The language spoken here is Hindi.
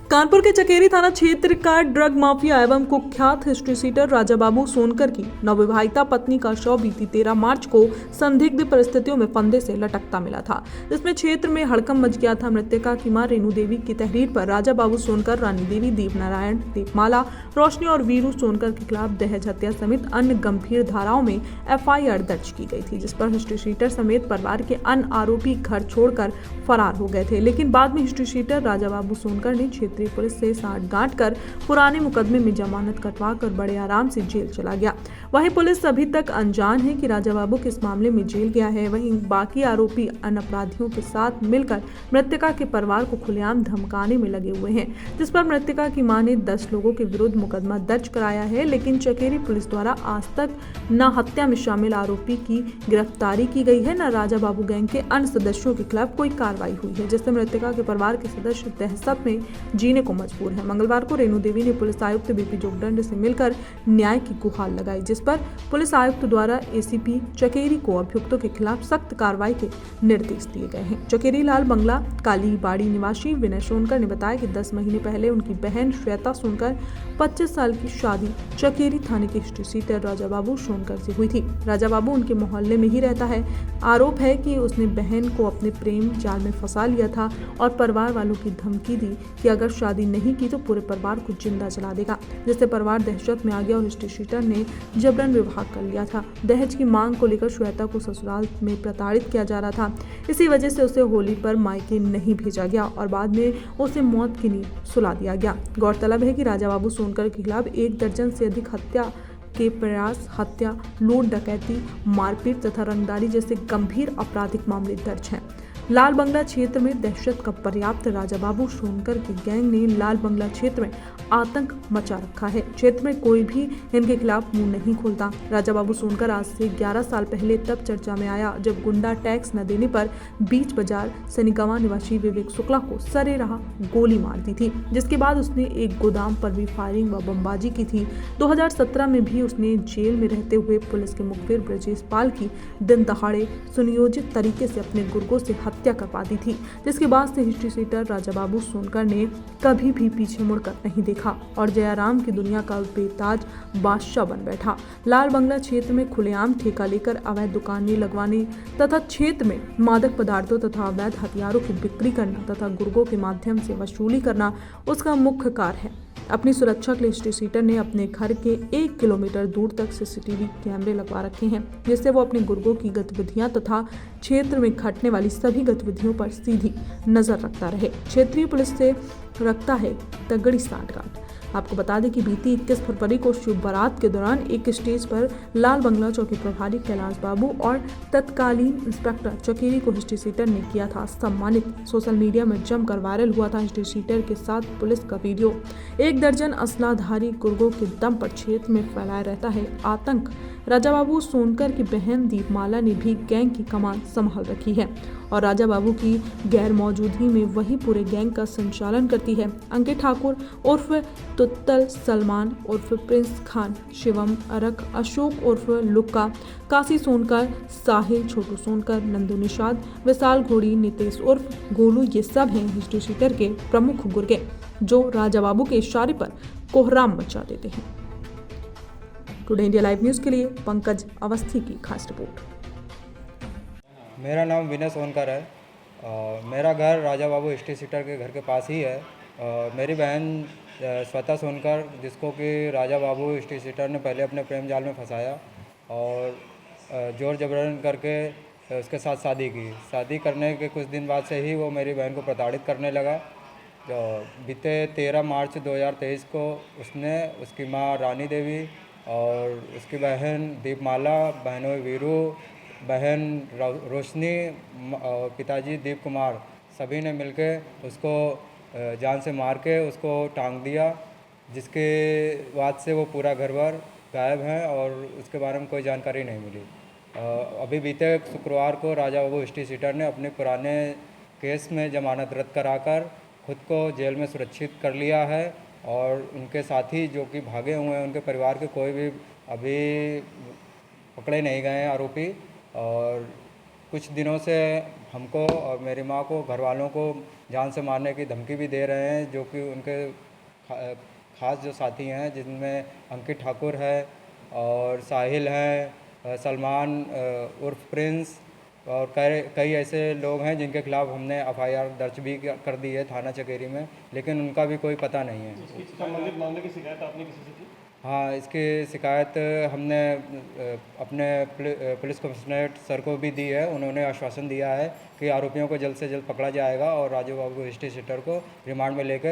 कानपुर के चकेरी थाना क्षेत्र का ड्रग माफिया एवं कुख्यात हिस्ट्री सीटर राजा बाबू सोनकर की नवविवाहिता पत्नी का शव बीती 13 मार्च को संदिग्ध परिस्थितियों में फंदे से लटकता मिला था, जिसमें क्षेत्र में हड़कंप मच गया था। मृतका की मां रेणु देवी की तहरीर पर राजा बाबू सोनकर, रानी देवी, दीपनारायण, दीपमाला, रोशनी और वीरू सोनकर के खिलाफ दहेज हत्या समेत अन्य गंभीर धाराओं में एफआईआर दर्ज की गई थी, जिस पर हिस्ट्री सीटर समेत परिवार के अन्य आरोपी घर छोड़कर फरार हो गए थे। लेकिन बाद में हिस्ट्री सीटर राजा बाबू सोनकर ने क्षेत्रीय पुलिस से साठगांठ कर पुराने मुकदमे में जमानत कटवा कर बड़े आराम से जेल चला गया। वहीं पुलिस अभी तक अनजान है कि राजा बाबू किस मामले में जेल गया है। वहीं बाकी आरोपी अन्य अपराधियों के साथ मिलकर मृतका के परिवार को खुलेआम धमकाने में लगे हुए हैं, जिस पर मृतका की मां ने 10 लोगों के विरुद्ध मुकदमा दर्ज कराया है। लेकिन चकेरी पुलिस द्वारा आज तक न हत्या में शामिल आरोपी की गिरफ्तारी की गई है, न राजा बाबू गैंग के अन्य सदस्यों के खिलाफ कोई कार्रवाई हुई है, जिससे मृतका के परिवार के सदस्य दहशत में जीने को मजबूर है। मंगलवार को रेणु देवी ने पुलिस आयुक्त बीपी जोगदंड से मिलकर न्याय की गुहार लगाई, जिस पर पुलिस आयुक्त द्वारा एसीपी चकेरी को अभियुक्तों के खिलाफ सख्त कार्रवाई के निर्देश दिए गए हैं। चकेरी लाल बंगला कालीबाड़ी निवासी विनय सोनकर ने बताया कि 10 महीने पहले उनकी बहन श्वेता सोनकर 25 साल की शादी चकेरी थाने के हिस्ट्री सीटर राजा बाबू सोनकर से हुई थी। राजा बाबू उनके मोहल्ले में ही रहता है। आरोप है कि उसने बहन को अपने प्रेम जाल में फंसा लिया था और परिवार वालों की धमकी दी कि अगर शादी नहीं की तो पूरे परिवार को जिंदा जला देगा, जिससे परिवार दहशत में आ गया और हिस्ट्री सीटर ने जबरन विवाह कर लिया था। दहेज की मांग को लेकर श्वेता को ससुराल में प्रताड़ित किया जा रहा था। इसी वजह से उसे होली पर मायके नहीं भेजा गया और बाद में उसे मौत की नींद सुला दिया गया। गौरतलब है कि राजा बाबू सोनकर के खिलाफ 1 दर्जन से अधिक हत्या के प्रयास, हत्या, लूट, डकैती, मारपीट तथा रंगदारी जैसे गंभीर आपराधिक मामले दर्ज हैं। लाल बंगला क्षेत्र में दहशत का पर्याप्त राजा बाबू सोनकर की गैंग ने लाल बंगला क्षेत्र में आतंक मचा रखा है। क्षेत्र में कोई भी इनके खिलाफ मुंह नहीं खोलता। राजा बाबू सोनकर आज से 11 साल पहले तब चर्चा में आया जब गुंडा टैक्स न देने पर बीच बाजार सनिगवा निवासी विवेक शुक्ला को सरेराह गोली मार दी थी, जिसके बाद उसने एक गोदाम पर भी फायरिंग व बमबाजी की थी। 2017 में भी उसने जेल में रहते हुए पुलिस के मुखबिर ब्रजेश पाल की दिन दहाड़े सुनियोजित तरीके से अपने गुर्गों से हत्या करवा दी थी, जिसके बाद से हिस्ट्री सीटर राजा बाबू सोनकर ने कभी भी पीछे मुड़कर नहीं देखा और जयाराम की दुनिया का बेताज बादशाह बन बैठा। लाल बंगला क्षेत्र में खुलेआम ठेका लेकर अवैध दुकानें लगवाने तथा क्षेत्र में मादक पदार्थों तथा अवैध हथियारों की बिक्री करना तथा गुर्गों के माध्यम से वसूली करना उसका मुख्य कार्य है। अपनी सुरक्षा के लिए हिस्ट्री सीटर ने अपने घर के 1 किलोमीटर दूर तक सीसीटीवी कैमरे लगवा रखे हैं, जिससे वो अपने गुर्गों की गतिविधियां तथा क्षेत्र में घटने वाली सभी गतिविधियों पर सीधी नजर रखता रहे। क्षेत्रीय पुलिस से रखता है तगड़ी साठगांठ। आपको बता दें कि बीती 21 फरवरी को शुभ बारात के दौरान एक स्टेज पर लाल बंगला चौकी प्रभारी कैलाश बाबू और तत्कालीन इंस्पेक्टर चकेरी को हिस्ट्री सीटर ने किया था सम्मानित। सोशल मीडिया में जमकर वायरल हुआ था हिस्ट्री सीटर के साथ पुलिस का वीडियो। 1 दर्जन असलाधारी गुर्गों के दम पर क्षेत्र में फैलाया रहता है आतंक। राजा बाबू सोनकर की बहन दीपमाला ने भी गैंग की कमान संभाल रखी है और राजा बाबू की गैर मौजूदगी में वही पूरे गैंग का संचालन करती है। अंकित ठाकुर उर्फ तुत्तल, सलमान उर्फ प्रिंस खान, शिवम अरक, अशोक उर्फ लुक्का, काशी सोनकर, साहिल छोटू सोनकर, नंदू निषाद, विशाल घोड़ी, नितेश उर्फ गोलू, ये सब हैं हिस्ट्री सीटर के प्रमुख गुर्गे जो राजा बाबू के इशारे पर कोहराम मचा देते हैं। टुडे इंडिया लाइव न्यूज़ के लिए पंकज अवस्थी की खास रिपोर्ट। मेरा नाम विनय सोनकर है। मेरा घर राजा बाबू हिस्ट्री सीटर के घर के पास ही है। मेरी बहन श्वेता सोनकर, जिसको कि राजा बाबू हिस्ट्री सीटर ने पहले अपने प्रेम जाल में फंसाया और जोर जबरन करके उसके साथ शादी की। शादी करने के कुछ दिन बाद से ही वो मेरी बहन को प्रताड़ित करने लगा। बीते 13 मार्च 2023 को उसने उसकी माँ रानी देवी और उसकी बहन दीपमाला, बहनों वीरू, बहन रोशनी, पिताजी दीप कुमार, सभी ने मिलकर उसको जान से मार के उसको टांग दिया, जिसके बाद से वो पूरा घर भर गायब हैं और उसके बारे में कोई जानकारी नहीं मिली। अभी बीते शुक्रवार को राजा बाबू हिस्ट्री सीटर ने अपने पुराने केस में जमानत रद्द कराकर खुद को जेल में सुरक्षित कर लिया है और उनके साथी जो कि भागे हुए हैं, उनके परिवार के कोई भी अभी पकड़े नहीं गए हैं आरोपी। और कुछ दिनों से हमको और मेरी माँ को, घर वालों को जान से मारने की धमकी भी दे रहे हैं, जो कि उनके खास जो साथी हैं, जिनमें अंकित ठाकुर है और साहिल हैं, सलमान उर्फ प्रिंस और कई ऐसे लोग हैं जिनके खिलाफ़ हमने एफआईआर दर्ज भी कर दी है थाना चकेरी में, लेकिन उनका भी कोई पता नहीं है। इसकी संबंधित मामले की शिकायत आपने किसी से की? हाँ, इसकी शिकायत हमने अपने पुलिस कमिश्नरेट सर को भी दी है। उन्होंने आश्वासन दिया है कि आरोपियों को जल्द से जल्द पकड़ा जाएगा और राजू बाबू हिस्ट्री सीटर को रिमांड में लेकर